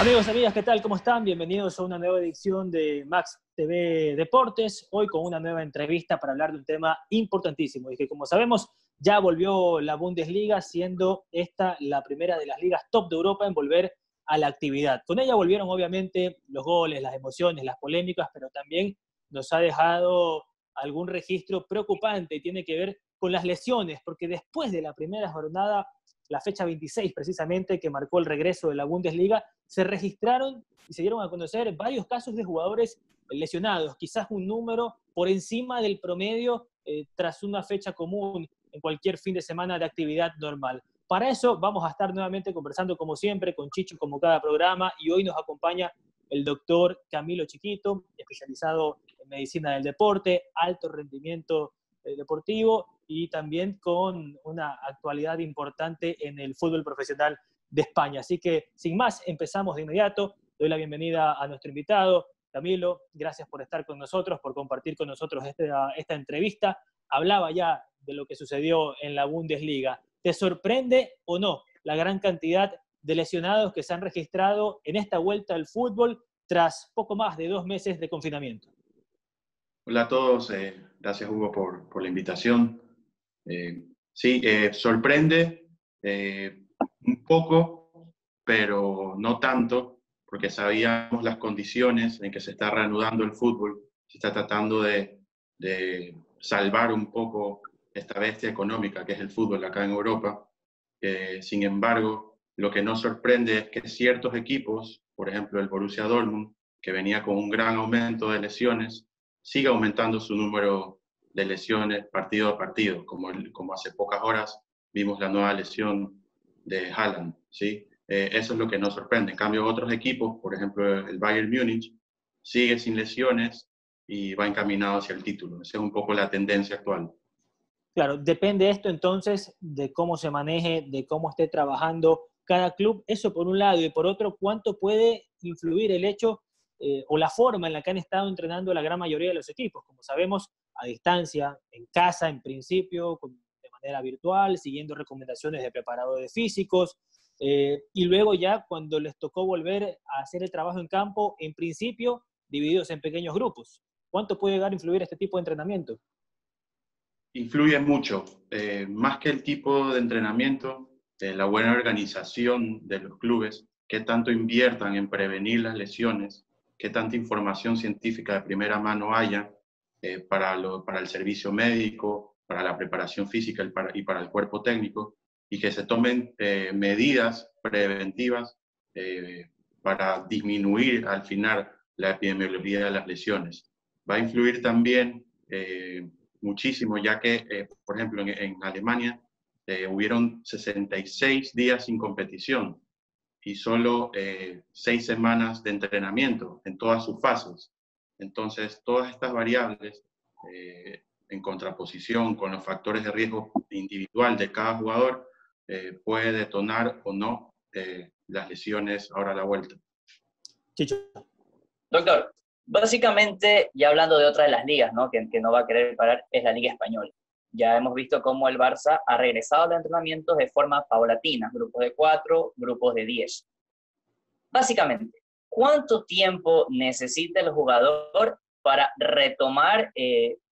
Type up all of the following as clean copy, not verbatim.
Amigos, amigas, ¿qué tal? ¿Cómo están? Bienvenidos a una nueva edición de Max TV Deportes, hoy con una nueva entrevista para hablar de un tema importantísimo y que, como sabemos, ya volvió la Bundesliga, siendo esta la primera de las ligas top de Europa en volver a la actividad. Con ella volvieron, obviamente, los goles, las emociones, las polémicas, pero también nos ha dejado algún registro preocupante y tiene que ver con las lesiones, porque después de la primera jornada, la fecha 26 precisamente, que marcó el regreso de la Bundesliga, se registraron y se dieron a conocer varios casos de jugadores lesionados, quizás un número por encima del promedio tras una fecha común en cualquier fin de semana de actividad normal. Para eso vamos a estar nuevamente conversando como siempre con Chicho, como cada programa, y hoy nos acompaña el doctor Camilo Chiquito, especializado en medicina del deporte, alto rendimiento deportivo y también con una actualidad importante en el fútbol profesional de España. Así que, sin más, empezamos de inmediato. Doy la bienvenida a nuestro invitado, Camilo. Gracias por estar con nosotros, por compartir con nosotros esta entrevista. Hablaba ya de lo que sucedió en la Bundesliga. ¿Te sorprende o no la gran cantidad de lesionados que se han registrado en esta vuelta al fútbol tras poco más de 2 meses de confinamiento? Hola a todos, gracias Hugo por la invitación. Sí, sorprende un poco, pero no tanto, porque sabíamos las condiciones en que se está reanudando el fútbol, se está tratando de salvar un poco esta bestia económica que es el fútbol acá en Europa. Sin embargo, lo que nos sorprende es que ciertos equipos, por ejemplo el Borussia Dortmund, que venía con un gran aumento de lesiones, sigue aumentando su número de lesiones partido a partido, como hace pocas horas vimos la nueva lesión de Haaland, ¿sí? Eso es lo que nos sorprende. En cambio, otros equipos, por ejemplo el Bayern Múnich, sigue sin lesiones y va encaminado hacia el título. Esa es un poco la tendencia actual. Claro, depende esto entonces de cómo se maneje, de cómo esté trabajando cada club. Eso por un lado, y por otro, ¿cuánto puede influir el hecho o la forma en la que han estado entrenando la gran mayoría de los equipos? Como sabemos, a distancia, en casa en principio, de manera virtual, siguiendo recomendaciones de preparadores físicos, y luego ya cuando les tocó volver a hacer el trabajo en campo, en principio divididos en pequeños grupos. ¿Cuánto puede llegar a influir este tipo de entrenamiento? Influye mucho, más que el tipo de entrenamiento, la buena organización de los clubes, qué tanto inviertan en prevenir las lesiones, qué tanta información científica de primera mano haya para el servicio médico, para la preparación física y para el cuerpo técnico, y que se tomen medidas preventivas para disminuir al final la epidemiología de las lesiones. Va a influir también muchísimo, ya que, por ejemplo, en Alemania hubieron 66 días sin competición y solo 6 semanas de entrenamiento en todas sus fases. Entonces, todas estas variables, en contraposición con los factores de riesgo individual de cada jugador, puede detonar o no las lesiones ahora a la vuelta. Chicho. Doctor, básicamente, ya hablando de otra de las ligas, ¿no? Que no va a querer parar, es la Liga Española. Ya hemos visto cómo el Barça ha regresado a los entrenamientos de forma paulatina, grupos de 4, grupos de 10. Básicamente, ¿cuánto tiempo necesita el jugador para retomar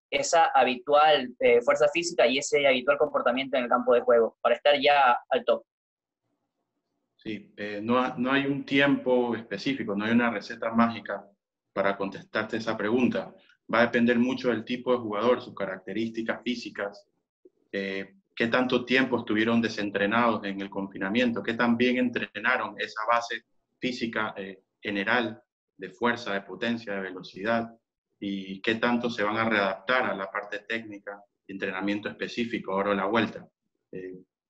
esa habitual fuerza física y ese habitual comportamiento en el campo de juego, para estar ya al top? Sí, no hay un tiempo específico, no hay una receta mágica para contestarte esa pregunta. Va a depender mucho del tipo de jugador, sus características físicas, qué tanto tiempo estuvieron desentrenados en el confinamiento, qué tan bien entrenaron esa base física general de fuerza, de potencia, de velocidad, y qué tanto se van a readaptar a la parte técnica de entrenamiento específico ahora a la vuelta.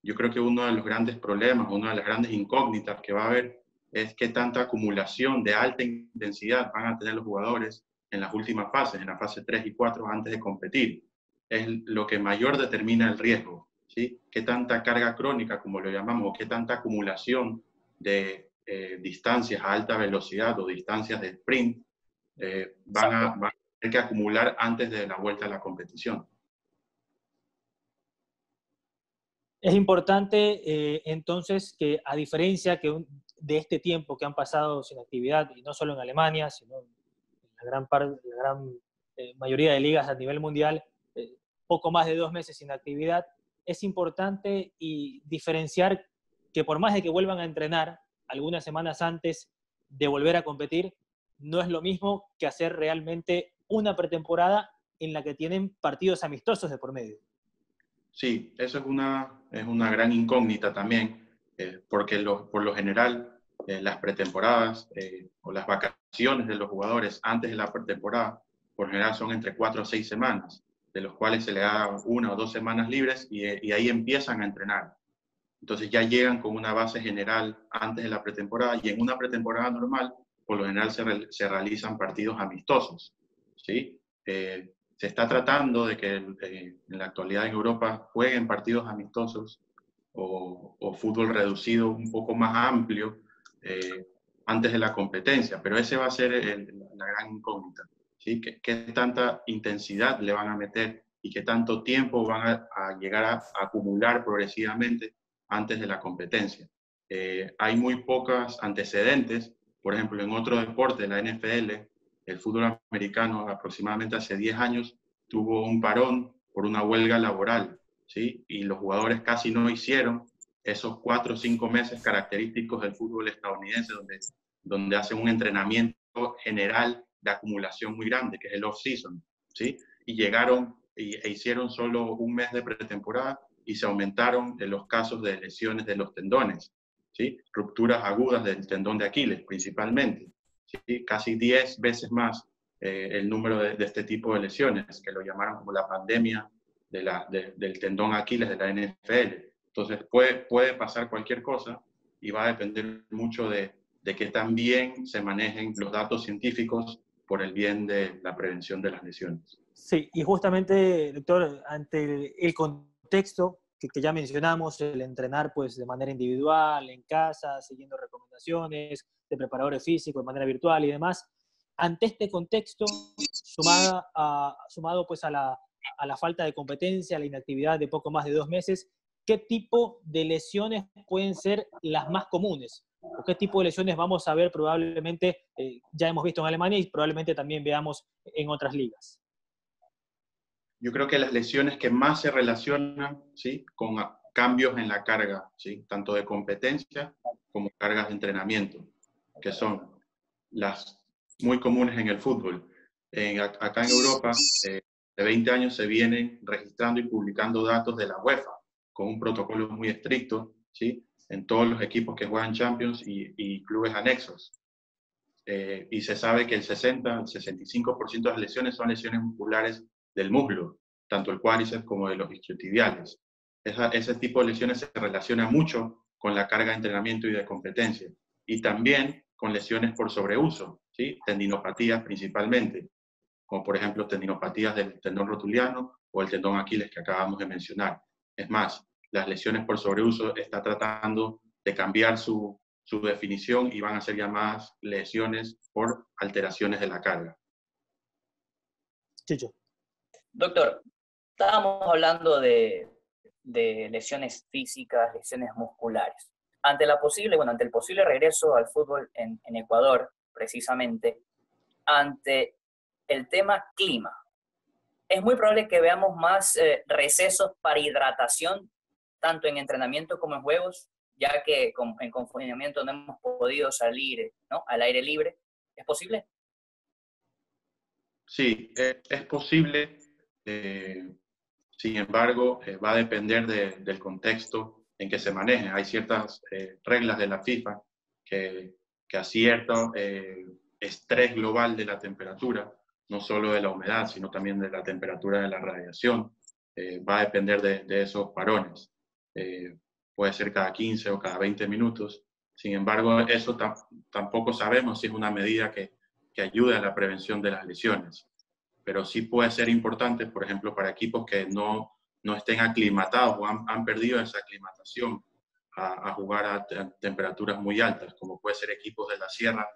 Yo creo que uno de los grandes problemas, una de las grandes incógnitas que va a haber es qué tanta acumulación de alta intensidad van a tener los jugadores en las últimas fases, en la fase 3 y 4 antes de competir. Es lo que mayor determina el riesgo, ¿sí? Qué tanta carga crónica, como lo llamamos, qué tanta acumulación de distancias a alta velocidad o distancias de sprint van a tener que acumular antes de la vuelta a la competición. Es importante entonces que, a diferencia de este tiempo que han pasado sin actividad, y no solo en Alemania, sino en la gran mayoría de ligas a nivel mundial, poco más de 2 meses sin actividad, es importante y diferenciar que por más de que vuelvan a entrenar algunas semanas antes de volver a competir, no es lo mismo que hacer realmente una pretemporada en la que tienen partidos amistosos de por medio. Sí, eso es una gran incógnita también, porque por lo general las pretemporadas o las vacaciones de los jugadores antes de la pretemporada, por general son entre 4 a 6 semanas, de los cuales se le da 1 o 2 semanas libres y ahí empiezan a entrenar. Entonces ya llegan con una base general antes de la pretemporada y en una pretemporada normal, por lo general se realizan partidos amistosos, ¿sí? Se está tratando de que en la actualidad en Europa jueguen partidos amistosos o fútbol reducido un poco más amplio antes de la competencia, pero ese va a ser la gran incógnita, ¿sí? ¿Qué tanta intensidad le van a meter y qué tanto tiempo van a llegar a acumular progresivamente antes de la competencia? Hay muy pocos antecedentes, por ejemplo, en otro deporte, la NFL, el fútbol americano aproximadamente hace 10 años tuvo un parón por una huelga laboral, ¿sí? Y los jugadores casi no hicieron esos 4 o 5 meses característicos del fútbol estadounidense, donde hacen un entrenamiento general de acumulación muy grande, que es el off-season, ¿sí? Y llegaron e hicieron solo un mes de pretemporada y se aumentaron los casos de lesiones de los tendones, ¿sí? Rupturas agudas del tendón de Aquiles principalmente, ¿sí? Casi 10 veces más el número de este tipo de lesiones, que lo llamaron como la pandemia del tendón Aquiles de la NFL. Entonces puede pasar cualquier cosa y va a depender mucho de que también se manejen los datos científicos por el bien de la prevención de las lesiones. Sí, y justamente, doctor, ante el contexto que ya mencionamos, el entrenar pues de manera individual, en casa, siguiendo recomendaciones de preparadores físicos de manera virtual y demás, ante este contexto, sumado pues a la falta de competencia, a la inactividad de poco más de 2 meses, ¿qué tipo de lesiones pueden ser las más comunes? ¿O qué tipo de lesiones vamos a ver probablemente, ya hemos visto en Alemania y probablemente también veamos en otras ligas? Yo creo que las lesiones que más se relacionan, ¿sí?, con cambios en la carga, ¿sí?, tanto de competencia como cargas de entrenamiento, que son las muy comunes en el fútbol. Acá en Europa, de 20 años se vienen registrando y publicando datos de la UEFA, con un protocolo muy estricto, ¿sí?, en todos los equipos que juegan Champions y clubes anexos. Y se sabe que el 65% de las lesiones son lesiones musculares del muslo, tanto el cuádriceps como de los isquiotibiales. Ese tipo de lesiones se relaciona mucho con la carga de entrenamiento y de competencia, y también con lesiones por sobreuso, ¿sí? Tendinopatías principalmente, como por ejemplo tendinopatías del tendón rotuliano o el tendón Aquiles que acabamos de mencionar. Es más, las lesiones por sobreuso está tratando de cambiar su definición y van a ser llamadas lesiones por alteraciones de la carga. Chicho. Doctor, estábamos hablando de lesiones físicas, lesiones musculares. Ante el posible regreso al fútbol en Ecuador, precisamente, ante el tema clima, es muy probable que veamos más recesos para hidratación, tanto en entrenamiento como en juegos, ya que en confinamiento no hemos podido salir, ¿no?, al aire libre. ¿Es posible? Sí, es posible. Sin embargo, va a depender del contexto en que se maneje. Hay ciertas reglas de la FIFA que a cierto estrés global de la temperatura, no solo de la humedad, sino también de la temperatura de la radiación, va a depender de esos parones. Puede ser cada 15 o cada 20 minutos. Sin embargo, eso tampoco sabemos si es una medida que ayude a la prevención de las lesiones, pero sí puede ser importante, por ejemplo, para equipos que no estén aclimatados o han perdido esa aclimatación a jugar a temperaturas muy altas, como puede ser equipos de la sierra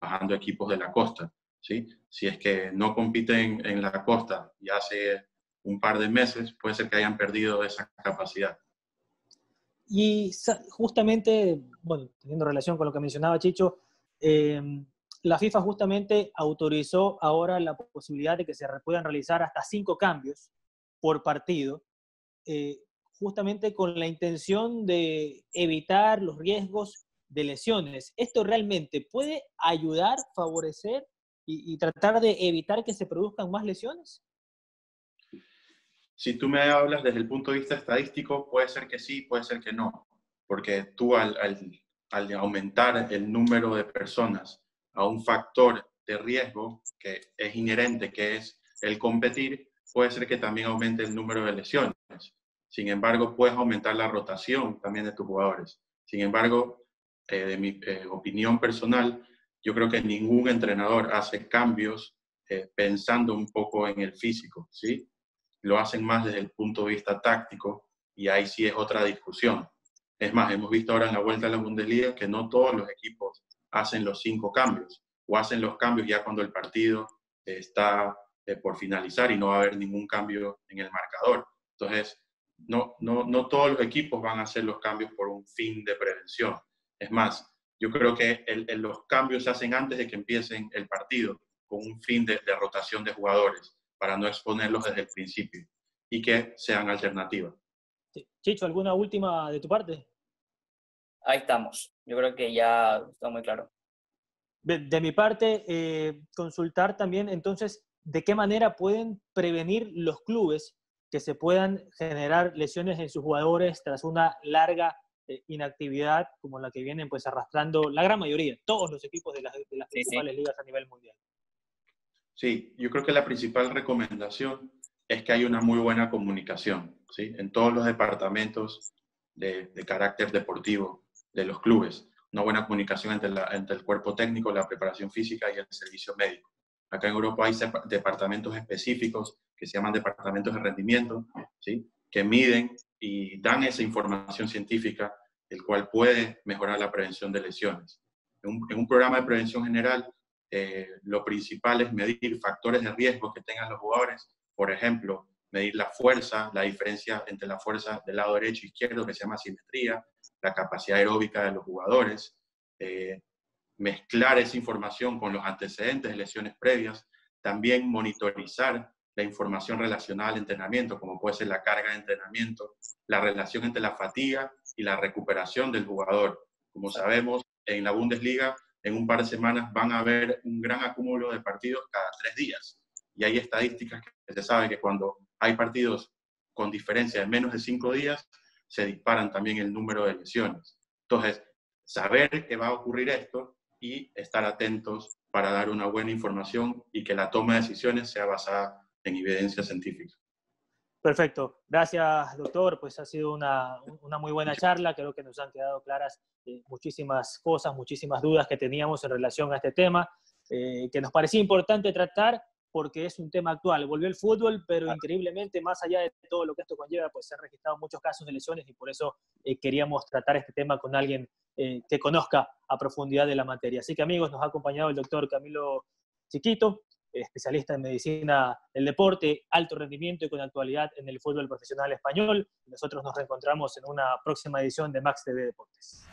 bajando equipos de la costa, ¿sí? Si es que no compiten en la costa y hace un par de meses, puede ser que hayan perdido esa capacidad. Justamente, bueno, teniendo relación con lo que mencionaba Chicho, la FIFA justamente autorizó ahora la posibilidad de que se puedan realizar hasta 5 cambios por partido, eh, justamente con la intención de evitar los riesgos de lesiones. ¿Esto realmente puede ayudar, favorecer y tratar de evitar que se produzcan más lesiones? Si tú me hablas desde el punto de vista estadístico, puede ser que sí, puede ser que no, porque tú al aumentar el número de personas a un factor de riesgo que es inherente, que es el competir, puede ser que también aumente el número de lesiones. Sin embargo, puedes aumentar la rotación también de tus jugadores. Sin embargo, de mi opinión personal, yo creo que ningún entrenador hace cambios pensando un poco en el físico, ¿sí? Lo hacen más desde el punto de vista táctico y ahí sí es otra discusión. Es más, hemos visto ahora en la vuelta a la Bundesliga que no todos los equipos hacen los 5 cambios o hacen los cambios ya cuando el partido está por finalizar y no va a haber ningún cambio en el marcador. Entonces, no todos los equipos van a hacer los cambios por un fin de prevención. Es más, yo creo que los cambios se hacen antes de que empiecen el partido con un fin de rotación de jugadores para no exponerlos desde el principio y que sean alternativas. Sí. Chicho, ¿alguna última de tu parte? Ahí estamos. Yo creo que ya está muy claro. De mi parte, consultar también entonces de qué manera pueden prevenir los clubes que se puedan generar lesiones en sus jugadores tras una larga inactividad como la que vienen pues arrastrando la gran mayoría, todos los equipos de las principales ligas a nivel mundial. Sí, yo creo que la principal recomendación es que haya una muy buena comunicación, ¿sí? En todos los departamentos de carácter deportivo de los clubes. Una buena comunicación entre el cuerpo técnico, la preparación física y el servicio médico. Acá en Europa hay departamentos específicos que se llaman departamentos de rendimiento, ¿sí? Que miden y dan esa información científica, el cual puede mejorar la prevención de lesiones. En un programa de prevención general, lo principal es medir factores de riesgo que tengan los jugadores. Por ejemplo, medir la fuerza, la diferencia entre la fuerza del lado derecho e izquierdo, que se llama simetría, la capacidad aeróbica de los jugadores, mezclar esa información con los antecedentes de lesiones previas, también monitorizar la información relacionada al entrenamiento, como puede ser la carga de entrenamiento, la relación entre la fatiga y la recuperación del jugador. Como sabemos, en la Bundesliga, en un par de semanas van a haber un gran acúmulo de partidos cada 3 días. Y hay estadísticas que se sabe que cuando hay partidos con diferencia de menos de 5 días, se disparan también el número de lesiones. Entonces, saber que va a ocurrir esto y estar atentos para dar una buena información y que la toma de decisiones sea basada en evidencia científica. Perfecto. Gracias, doctor. Pues ha sido una muy buena charla. Creo que nos han quedado claras muchísimas cosas, muchísimas dudas que teníamos en relación a este tema, que nos parecía importante tratar porque es un tema actual. Volvió el fútbol, pero increíblemente, más allá de todo lo que esto conlleva, pues se han registrado muchos casos de lesiones y por eso queríamos tratar este tema con alguien que conozca a profundidad de la materia. Así que, amigos, nos ha acompañado el doctor Camilo Chiquito, especialista en medicina del deporte, alto rendimiento y con actualidad en el fútbol profesional español. Nosotros nos reencontramos en una próxima edición de Max TV Deportes.